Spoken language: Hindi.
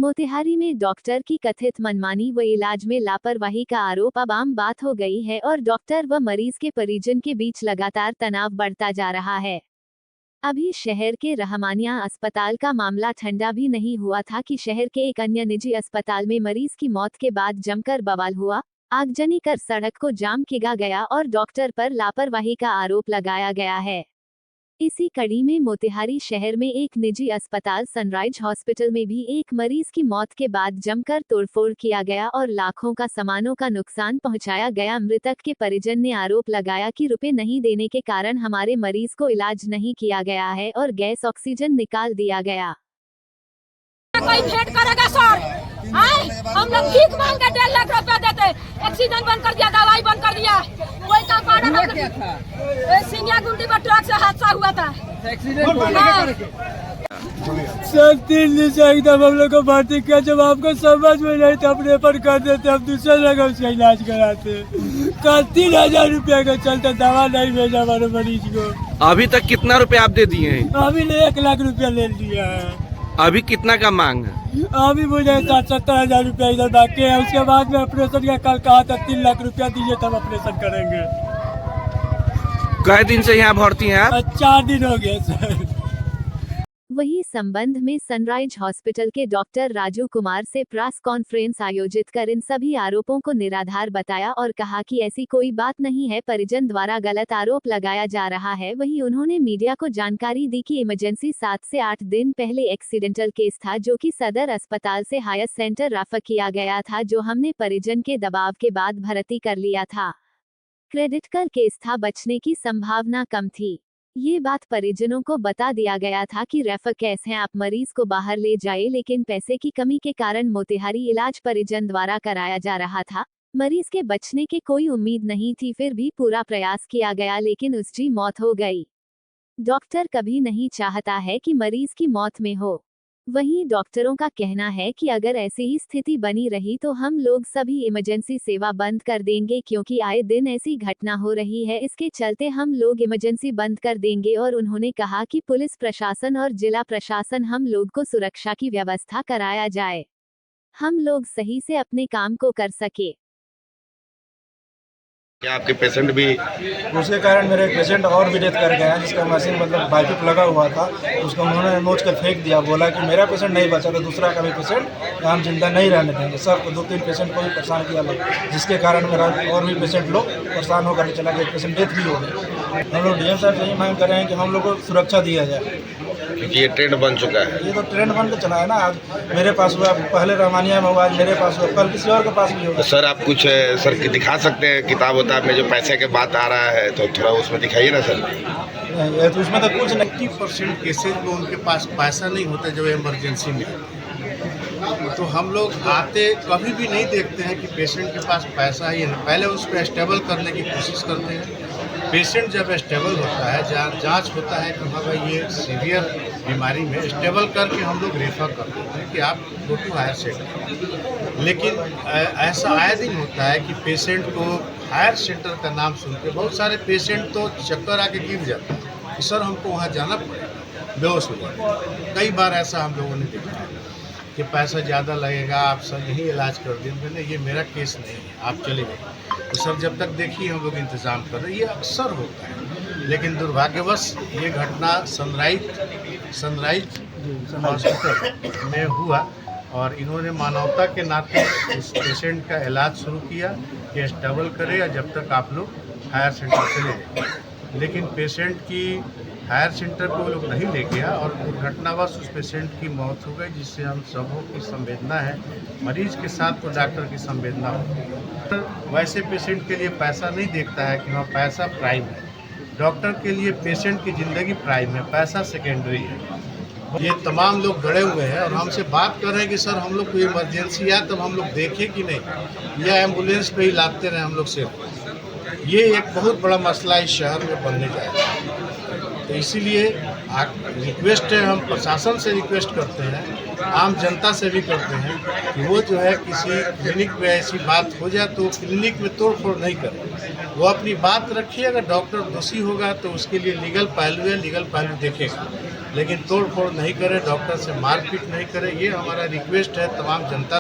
मोतिहारी में डॉक्टर की कथित मनमानी व इलाज में लापरवाही का आरोप अब आम बात हो गई है और डॉक्टर व मरीज के परिजन के बीच लगातार तनाव बढ़ता जा रहा है। अभी शहर के रहमानिया अस्पताल का मामला ठंडा भी नहीं हुआ था कि शहर के एक अन्य निजी अस्पताल में मरीज की मौत के बाद जमकर बवाल हुआ, आगजनी कर सड़क को जाम किया गया और डॉक्टर पर लापरवाही का आरोप लगाया गया है। इसी कड़ी में मोतिहारी शहर में एक निजी अस्पताल सनराइज हॉस्पिटल में भी एक मरीज की मौत के बाद जमकर तोड़फोड़ किया गया और लाखों का सामानों का नुकसान पहुंचाया गया। मृतक के परिजन ने आरोप लगाया कि रुपए नहीं देने के कारण हमारे मरीज को इलाज नहीं किया गया है और गैस ऑक्सीजन निकाल दिया गया। कोई भेंट करेगा सर? हम लोग भीख मांग के 1.5 लाख रुपया देते, ऑक्सीजन बंद कर दिया, दवाई बंद कर दिया। कोई का सिंगिया गुंडी पर ट्रक से हादसा हुआ था। सर 3 दिन से एकदम हम लोग को भर्ती किया, जब आपको समझ में नहीं था अपने पर कर देते, हम दूसरे जगह उसका इलाज कराते। कल 3000 रुपया का चलता दवा नहीं भेजा हमारे मरीज को। अभी तक कितना रुपया आप दे दिए हैं? अभी ने 1 लाख रुपया ले लिया है। अभी कितना का मांग है? अभी मुझे 70,000 रुपया इधर बाकी है। उसके बाद में ऑपरेशन का कल कहा था 3 लाख रुपया दीजिए तब ऑपरेशन करेंगे। कई दिन से यहाँ भर्ती हैं आप? 4 दिन हो गए सर। वही संबंध में सनराइज हॉस्पिटल के डॉक्टर राजू कुमार से प्रेस कॉन्फ्रेंस आयोजित कर इन सभी आरोपों को निराधार बताया और कहा कि ऐसी कोई बात नहीं है, परिजन द्वारा गलत आरोप लगाया जा रहा है। वहीं उन्होंने मीडिया को जानकारी दी कि इमरजेंसी 7 से 8 दिन पहले एक्सीडेंटल केस था जो कि सदर अस्पताल से हायर सेंटर रेफर किया गया था, जो हमने परिजन के दबाव के बाद भर्ती कर लिया था। क्रिटिकल केस था, बचने की संभावना कम थी। ये बात परिजनों को बता दिया गया था कि रेफर केस है, आप मरीज को बाहर ले जाए, लेकिन पैसे की कमी के कारण मोतिहारी इलाज परिजन द्वारा कराया जा रहा था। मरीज के बचने की कोई उम्मीद नहीं थी, फिर भी पूरा प्रयास किया गया लेकिन उसकी मौत हो गई। डॉक्टर कभी नहीं चाहता है कि मरीज की मौत में हो। वहीं डॉक्टरों का कहना है कि अगर ऐसी ही स्थिति बनी रही तो हम लोग सभी इमरजेंसी सेवा बंद कर देंगे, क्योंकि आए दिन ऐसी घटना हो रही है, इसके चलते हम लोग इमरजेंसी बंद कर देंगे। और उन्होंने कहा कि पुलिस प्रशासन और जिला प्रशासन हम लोग को सुरक्षा की व्यवस्था कराया जाए, हम लोग सही से अपने काम को कर सके। क्या आपके पेशेंट भी? उसके कारण मेरे पेशेंट और भी डेथ कर गया, जिसका मशीन मतलब बाइक लगा हुआ था, उसको उन्होंने नोच कर फेंक दिया। बोला कि मेरा पेशेंट नहीं बचा तो दूसरा का भी पेशेंट हम जिंदा नहीं रहने देंगे। सब 2-3 पेशेंट को भी परेशान किया लोग, जिसके कारण मेरा और भी पेशेंट लोग परेशान होकर चला गया, पेशेंट डेथ भी हो गई। हम लोग डीएम साहब से यही मांग कर रहे हैं कि हम लोग को सुरक्षा दिया जाए, क्योंकि ये ट्रेंड बन चुका है। ये तो ट्रेंड बन के चला है ना। आज मेरे पास हुआ, पहले रहमानिया में हुआ, आज मेरे पास हुआ, कल किसी और के पास भी होगा। सर आप कुछ सर दिखा सकते हैं किताब वताब में जो पैसे के बात आ रहा है, तो थोड़ा उसमें दिखाइए ना सर। नहीं, तो उसमें तो कुछ नहीं। 90% केसेज में उनके पास पैसा नहीं होता जब इमरजेंसी में, तो हम लोग आते कभी भी नहीं देखते हैं कि पेशेंट के पास पैसा ही है। पहले उसको स्टेबल करने की कोशिश करते हैं। पेशेंट जब स्टेबल होता है, जांच होता है कि हाँ भाई ये सीवियर बीमारी में, स्टेबल करके हम लोग रेफर कर देते हैं कि आप गो टू हायर सेंटर। लेकिन ऐसा आए दिन होता है कि पेशेंट को हायर सेंटर का नाम सुन के बहुत सारे पेशेंट तो चक्कर आके गिर जाते हैं कि सर हमको वहाँ जाना पड़ेगा, बेहोश हो जाए। कई बार ऐसा हम लोगों ने देखा है कि पैसा ज़्यादा लगेगा, आप सर यही इलाज कर देंगे। नहीं, ये मेरा केस नहीं है, आप चले गए तो सर जब तक देखिए हम लोग इंतज़ाम कर रहे हैं। ये अक्सर होता है, लेकिन दुर्भाग्यवश ये घटना सनराइज हॉस्पिटल में हुआ और इन्होंने मानवता के नाते इस पेशेंट का इलाज शुरू किया कि स्टेबल करे या जब तक आप लोग हायर सेंटर चले जाए। लेकिन पेशेंट की हायर सेंटर को लोग नहीं ले गया और दुर्घटनावश उस पेशेंट की मौत हो गई, जिससे हम सबों की संवेदना है। मरीज के साथ तो डॉक्टर की संवेदना होती है। वैसे पेशेंट के लिए पैसा नहीं देखता है कि हाँ पैसा प्राइम है। डॉक्टर के लिए पेशेंट की ज़िंदगी प्राइम है, पैसा सेकेंडरी है। ये तमाम लोग गड़े हुए हैं और हमसे बात कर रहे हैं कि सर हम लोग को इमरजेंसी आए तब हम लोग देखें कि नहीं, या एम्बुलेंस पे ही लाते रहे हम लोग से। ये एक बहुत बड़ा मसला इस शहर में बनने जाएगा। तो इसीलिए रिक्वेस्ट है, हम प्रशासन से रिक्वेस्ट करते हैं, आम जनता से भी करते हैं कि वो जो है किसी क्लिनिक में ऐसी बात हो जाए तो क्लिनिक में तोड़ फोड़ नहीं करे, वो अपनी बात रखिए। अगर डॉक्टर दोषी होगा तो उसके लिए लीगल पहलू है, लीगल पहलू देखेगा। लेकिन तोड़ फोड़ नहीं करे, डॉक्टर से मारपीट नहीं करे। ये हमारा रिक्वेस्ट है तमाम जनता